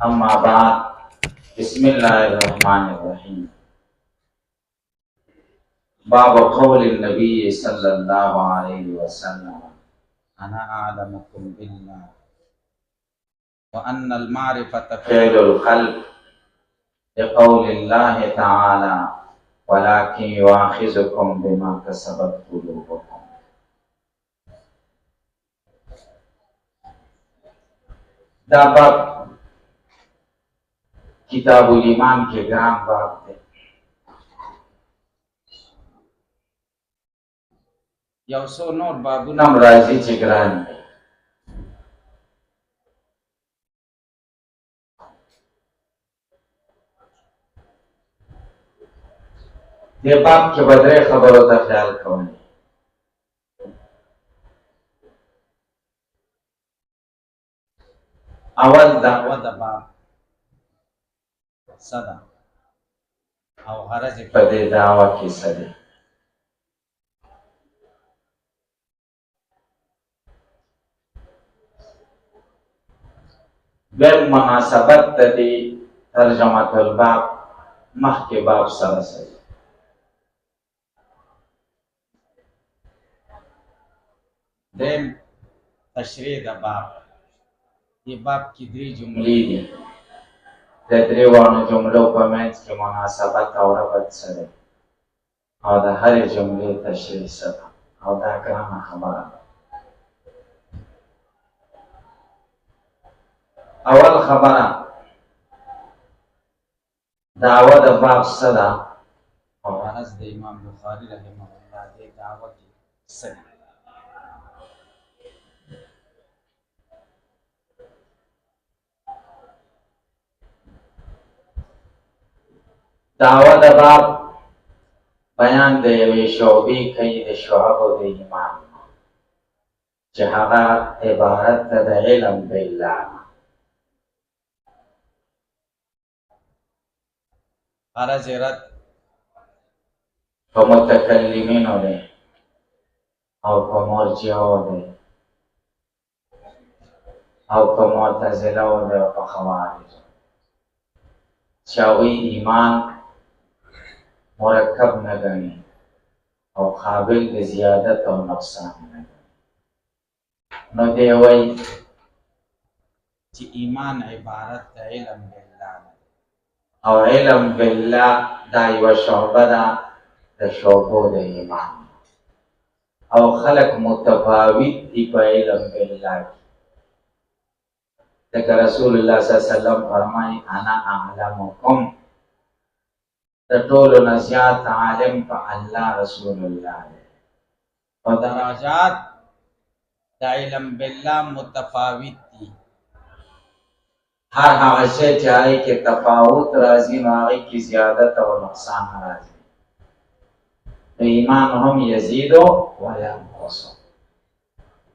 अम्मा बाद बिस्मिल्लाहिर्रहमानिर्रहीम। बाब क़ौल नबी सल्लल्लाहु अलैहि वसल्लम अना आलमुकुम बिल्लाह व अन्नल मारिफता फ़िअलुल क़ल्ब लिक़ौलिल्लाहि तआला वलाकिन युआख़िज़ुकुम बिमा कसबत क़ुलूबुकुम। दा बाब किताबुल ईमान के ग्राम बाब थे। यौ सो नोट बाबुना राजी चे ग्राम है। ये बाप के बदले खबर होता ख्याल कौन अवल दावत बाप सदा और हरज पदे दावा की सदे बेल मुनासबत तदी तर्जमातुल बाप मख के बाप सर से देन तशरीह दा बाप ये बाप की द्री जुमली दी तदरी वानो जुमलों पर मैच के मुनासबत और रबत सरे और दा हर जुमले तशरीह सदा और दा ग्राम खबर अवल खबर दावत बाप सदा और अनस दे इमाम बुखारी रहमहुल्लाह दे दावत सदा दावत बाप बयान दे वे शोबी कई दे शुअब दे ईमान जहागा इबारत द इल्म बिल्लाह अरज रत मुतकल्लिमीन ने और मुर्जिओं ने और मुतज़िला ने और खवारिज चावी ईमान मुरक्कब न गनी और काबिल ज़ियादत और नुकसान न न दे वही कि ईमान इबारत द इल्म बिल्लाह और इल्म बिल्लाह दाई व शोबदा द शोबो द ईमान और खलक मुतफावित थी पर इल्म बिल्लाह तक रसूलुल्लाह सल्लल्लाहु अलैहि वसल्लम फरमाई अना अअलमुकुम तटोल नज़ियात आलिम का अल्लाह रसूलुल्लाह और दराजात द इल्म बिल्लाह मुतफावित थी हर हाशे चाहे के तफावत राजी मागी की ज़्यादत और नुकसान राजी तो ईमान हम यजीदो व यनकुसो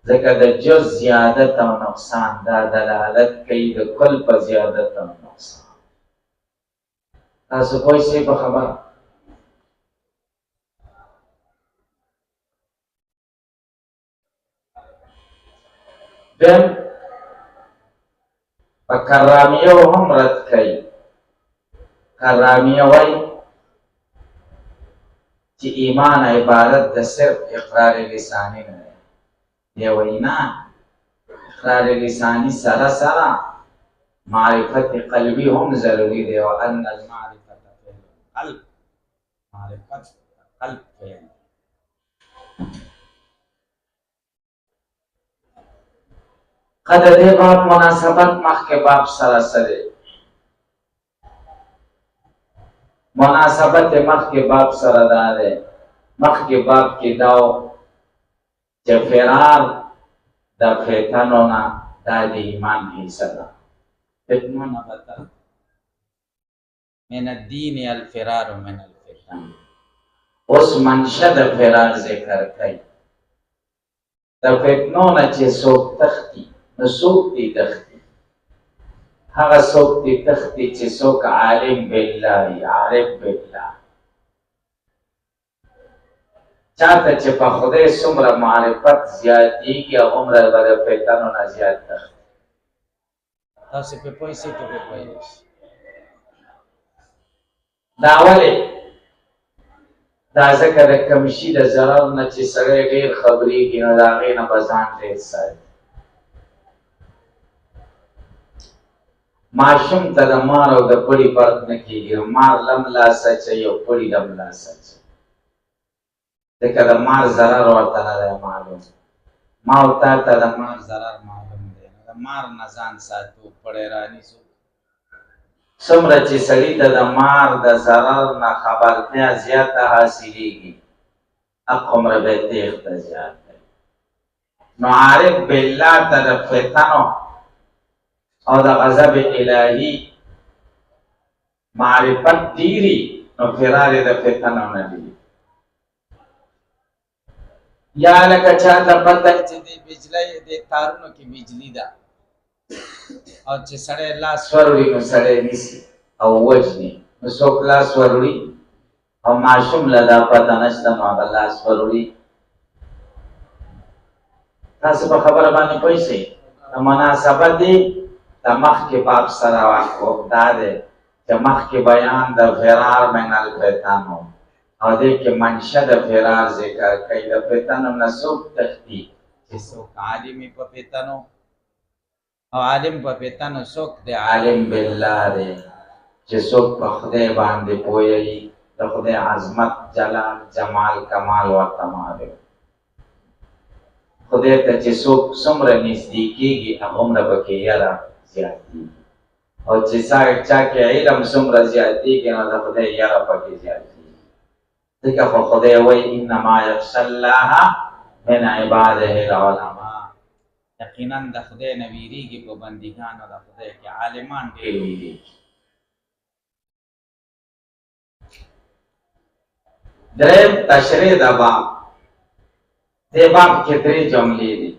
ज़िक्र जुज़ ज़्यादत और नुकसान दा दलालत कई द कुल पर ज़्यादत और नुकसान तासु कोई से खबर फिर करामिया हम रद कई करामिया वही कि ईमान इबारत द सिर्फ इक़रार लिसानी नहीं ये वही ना इक़रार लिसानी सारा सारा मारिफत क़ल्बी हम जरूरी दे और अन्नल मारिफत क़ल्ब मारिफत क़ल्ब के क़दर बाप मुनासबत मख के बाप सरासरे मुनासबत मख के बाप सरदार है मख के बाप की दाव जफरार द फेतनोना दादी ईमान ही सदा फितनोना बता मिन दीन अल फिरार मिन अल फितन उस मंशद फिरार ज़िक्र कई द फितनोना चे सोक तख्ती न सोकती तख्ती हगा सोकती तख्ती चे सोक आलिम बिल्लाह आरिफ बिल्लाह चाहते चे पखुदे सुमर मारिफत ज़्यादी की उम्र बद फितनोना ज़्यादा تاسو په پیسې ته په پیسې دا ولې دا ځکه د کمشي د ضرر نه چې سړی ډېر خبرېږي نو د هغې نه به ځان ډېر ساتي. ماشوم ته د مار او د پړي فرق نه کېږي. مار لم لاس اچوي او پړي لم لاس اچوي، ځکه د مار ضرر ورته نه دی معلوم. ما او تا ته د مار ضرر معلوم دی، نو د مار نه ځان ساتو، پړی رانیسو. څومره چې سړي ته د مار د ضرر نه خبرتیا زیاته حاصلېږي، هغومره به یې تېښته زیات دی. نو عارف بالله ته د فتنو او د غضب الهي معرفت ډېري، نو فرار یې د فتنو نه ډېري. یا لکه چاته پته چې د بجلۍ د تارونو کې بجلي ده او چې سړی لاس وروړي نو سړی نیسي او وژني، نو څوک لاس وروړي او ماشوم له دا پته نشته نو هغه لاس وروړي. تاسو په خبره باندې پوه شئ. مناسبت یې د مخکې باب سره دا دی چې مخکې بیان د فرار من الفتنو او دې کې منشه د فرار ذکر کوي. د فتنو نه څوک تښتي چې څوک عالم په فتنو، او عالم په فتنو څوک دی؟ عالم بالله دی چې څوک په خدای باندې پوهیږي، د خدای عظمت، جلال، جمال، کمال ورته معلوم. خدای ته چې څوک څومره نږدې کېږي هغومره پکې یره زیاتېږي، او چې چا کې علم څومره زیاتېږي نو د خدای یره پکې زیاتېږي. ځکه خو خدای وایي انما یخشی الله من عباده العلماء، یقینا د خدای نه ویریږي په بندګانو د خدای کې عالمان ډېر ویریږي. دریم تشریح د باب. دې باب کې درې جملې دي.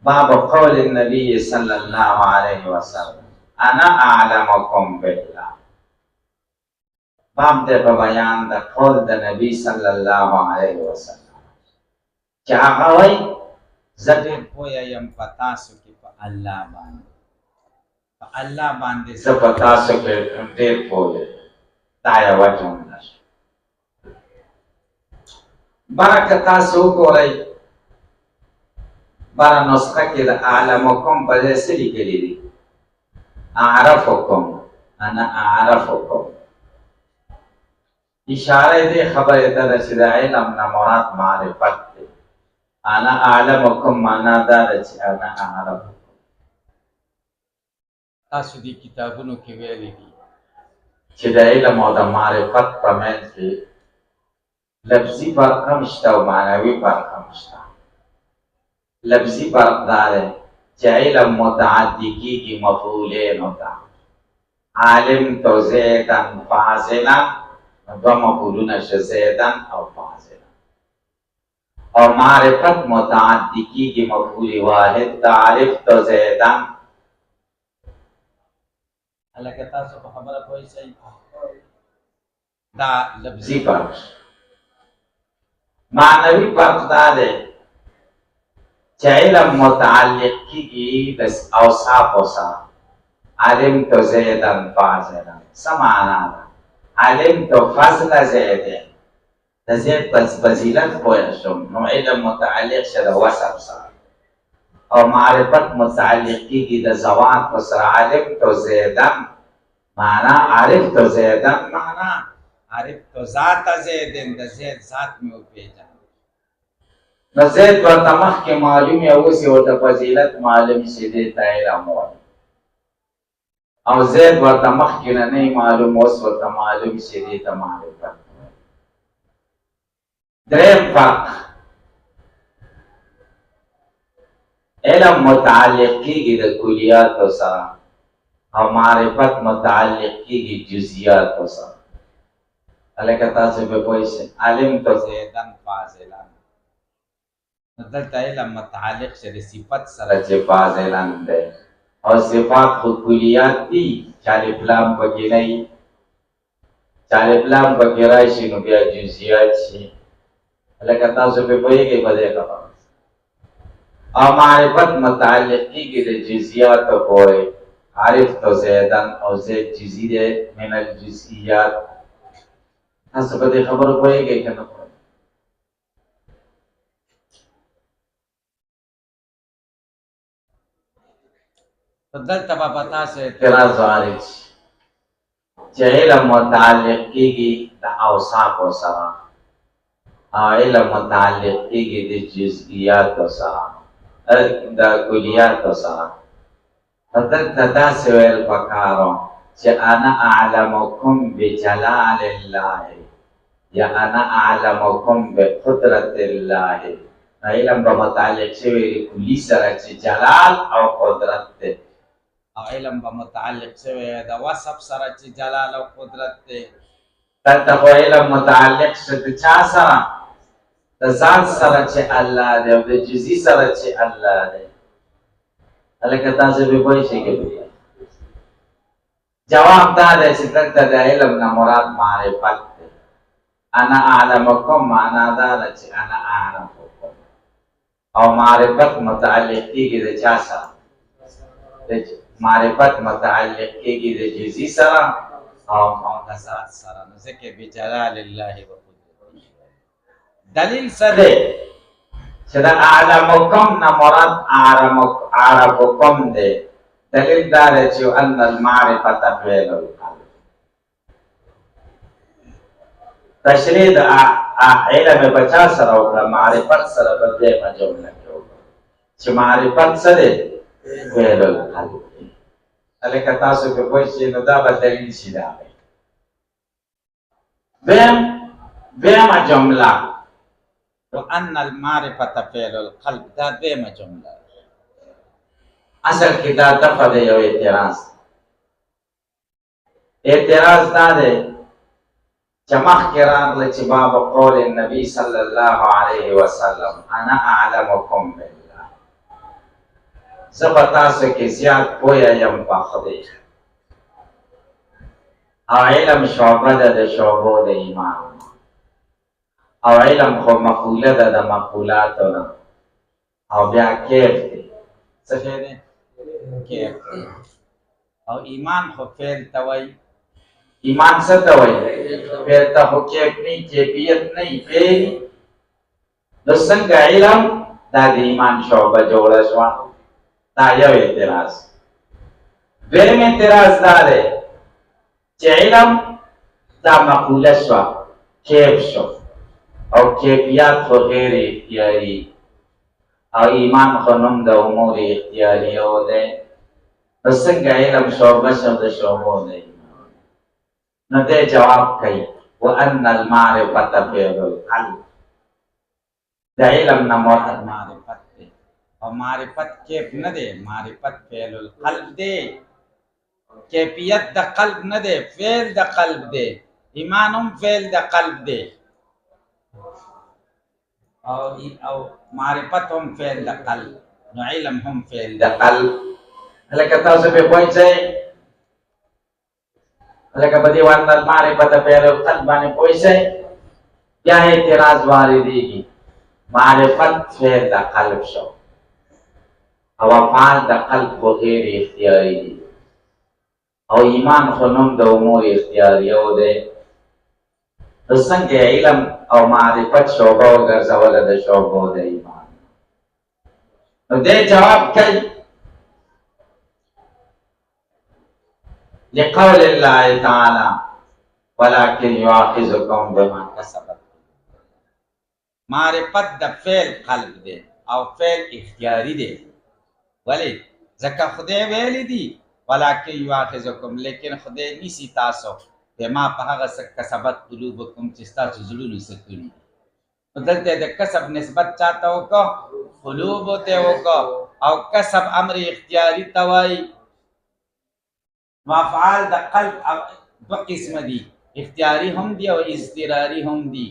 باب قول النبي صلی الله علیه وسلم انا اعلمکم بالله. باب دې په بیان د قول د نبی صلی الله علیه وسلم چې هغه وایي زه ډېر پوهه یم په تاسو کې په الله باندې، په الله باندې زه په تاسو کې ډېر پوه یم. دا یوه جمله شوه. بره که تاسو وګورئ بره نسخه کې د اعلمکم په ځای څه لیکلي دي؟ اعرفکم، انا اعرفکم. اشاره دې خبرې ته ده چې د علم نه مراد معرفت دی. انا اعلمکم معنا دا ده چې انا اعرفکم. تاسو دې کتابونو کې ویلي دي چې د علم او د معرفت په منځ کې لفظي فرق هم شته او معنوي فرق هم شته. لفظي فرق دا دی چې علم متعدي کېږي مفعولینو ته. علمت زیدا فاضلا، دوه مفعولونه شه، زیدا او فاضلا. او معرفت متعدي کېږي مفعول واحد ته، عرفت زیدا. هلکه تاسو په خبره پوه شئ. دا لفظي فرق. معنوي فرق دا دی چې علم متعلق کېږي د اوصافو سره. علمت زیدا فاضلا، څه معنا ده؟ علمت فضل زید، د زید فضیلت پوه شوم، نو علم متعلق شه د وصف سره. او معرفت متعلق کېږي د ذوات سره. علمت زیدا معنا عرفت زیدا معنا عرفت ذات زیدن، د زید ذات مې وپېژنم. نو زید ورته مخکې معلوم یې اوس یې ورته فضیلت معلوم شي، دې ته علم وایي. او زید ورته مخکې نه نه معلوم، اوس ورته معلوم شي، دې ته معرفت وایي. دریم فرق، علم متعلق کېږي د کلیاتو سره او معرفت متعلق کېږي جزئیاتو سره. هلکه تاسو به پوه شئ. علمت زیدا فاضلا، دلته علم متعلق شه د صفت سره چې فاضلا دی، او صفات خو کلیات دي، چې الف لام پکې نه وي. چې الف لام پکې راشي نو بیا جزئیات شي. هلکه تاسو به پوهېږئ په دې خبره. او معرفت متعلق کیږي د جزئیات پورې. عارف تو زیدن او زید جزئی ده من الجزئیات. تاسو په دې خبرو پوهیږئ که نه؟ دلته به په تاسو اعتراض وارد شي چې علم متعلق کیږي د اوصافو سره او علم متعلق کیږي د جزئیاتو سره د کلیاتو سره. دلته داسې ویل پکارو چې انا اعلمکم بجلال الله یا انا اعلمکم بقدرت الله. علم به متعلق شوی د کلی سره چې جلال او قدرت دی، او علم به متعلق شوی د وصف سره چې جلال او قدرت دی. دلته خو علم متعلق شو د چا سره؟ د ذات سره چې الله دی او د جزئی سره چې الله دی. هلکه تاسو به پوه شئ که جواب دا دی چې دلته د علم نه مراد معرفت دی. انا اعلمکم معنا دا ده چې انا اعرفکم، او معرفت متعلق کیږي د چا سره؟ معرفت متعلق کیږي د جزئی سره او د ذات سره. نو ځکه بجلال الله وقدرته. دلیل څه دی چې د اعلمکم نه مراد اعرفکم دی؟ دلیل دا دی چې ان المعرفت فعل القلب. تشریح د علم بچا سره وکړه، معرفت سره په دویمه جمله کې وکړه چې معرفت څه دی؟ فعل القلب. هلکه تاسو که پوه شئ نو دا به دلیل شي. دا دویمه جمله وان المعرفت فعل القلب، دا دویمه جمله. اصل کې دا دفع د یو اعتراض. اعتراض دا دی چې مخکې راغله چې باب قول النبي صلی الله علیه وسلم انا اعلمکم بالله، زه په تاسو کې زیات پوهه یم په خدای. او علم شعبه ده د شعبو د ایمان، او علم خو مقوله ده د مقولاتو نه، او بیا کیف دی. څه شی دی؟ کیف دی. او ایمان خو فعل ته وایي. ایمان څه ته وایي؟ فعل ته خو کیف نه، کیفیت نه، فعل. نو څنګه علم دا د ایمان شعبه جوړه شوه؟ دا یو اعتراض. دویم اعتراض دا دی چې علم دا مقوله شوه، کیف شو، او کیفیات خو غیر اختیاري، او ایمان خو نوم د امور اختیاریو دی. نو څنګه علم شعبه شو د شعبو د ایمان؟ نو دی جواب کوي وان المعرفت فعل القلب. د علم نه مراد معرفت دی، او معرفت کیف نه دی، معرفت فعل القلب دی. کیفیت د قلب نه دی، فعل د قلب دی. ایمان هم فعل د قلب دی، او معرفت هم فعل د قلب. نو علم هم فعل د قلب. هلکه تاسو به پوه شئ. هلکه په دې وان المعرفت فعل القلب باندې پوه شئ. بیا اعتراض واردېږي معرفت فعل د قلب شو، او افعال د قلب خو غیر اختیاري دي، او ایمان خو نوم د امور اختیاریو دی. نو څنګه علم او معرفت شعبه وګرځوله د شعبو د ایمان؟ نو دی جواب کوي لقول الله تعالی ولكن يؤاخذكم بما كسبت. معرفت د فعل قلب دی او فعل اختیاري دی. ولی ځکه خدای ویلی دی ولكن يؤاخذكم، لیکن خدای نیسي تاسو بما په هغه څه کسبت قلوبکم چې ستاسو زړونو څه کړي. نو دلته د کسب نسبت چاته وکړو؟ قلوبو ته وکړو، او کسب امر اختیاري ته وایي. نو افعال د قلب دوه قسمه دي، اختیاري هم دي او اضطراري هم دي.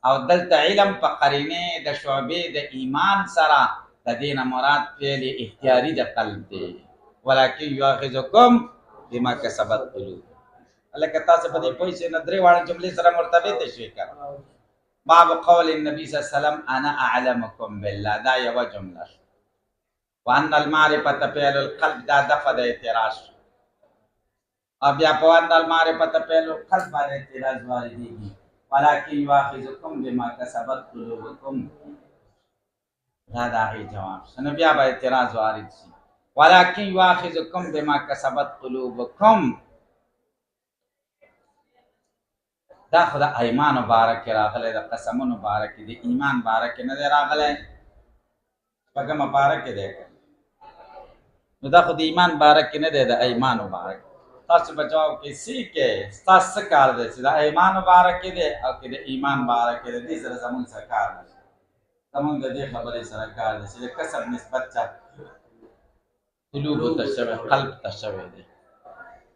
او دلته علم په قرینه د شعبې د ایمان سره د دې نه مراد فعل اختیاري د قلب دی. ولكن يؤاخذكم بما كسبت قلوب. لکه تاسو په دې پوه شئ نه درې واړه جملې سره مرتبط شي که باب قول النبي صلی الله علیه وسلم انا اعلمکم بالله، دا یوه جمله. وان المعرفت فعل القلب دا دفع دا اعتراض او بیا په وان المعرفت فعل القلب باندې اعتراض واردېږي ولکن یواخذکم بما کسبت قلوبکم دا هغې جواب شو نو بیا به اعتراض وارد شي ولکن یواخذکم بما کسبت قلوبکم دا خو د ایمان باره کې راغلی د قسمونو باره کې د ایمان باره کې نه دی راغلی شپږمه باره کې دی نو دا خو د ایمان باره کې نه دی د ایمانو باره کې تاسو به جواب کې سی کې ستاسو څه کار دی چې د ایمانو باره کې دی او که د ایمان باره کې دی دې سره زمونږ څه کار دی زمونږ د دې خبرې سره کار دی چې د کسب نسبت چا قلوبو ته شوی قلب ته شوی دی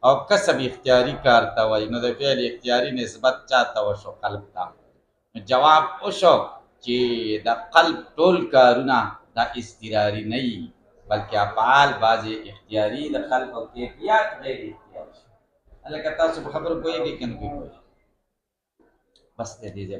او کسب اختیاري کار ته وایي نو د فعل اختیاري نسبت چا ته وشو قلب ته جواب وشو چې د قلب ټول کارونه دا اضطراري نه وي بلکې افعال بعضې اختیاري د خلق او کیفیات غیر اختیاري هلکه تاسو په خبرو پوهېږئ که نه پوهېږئ بس د دې ځای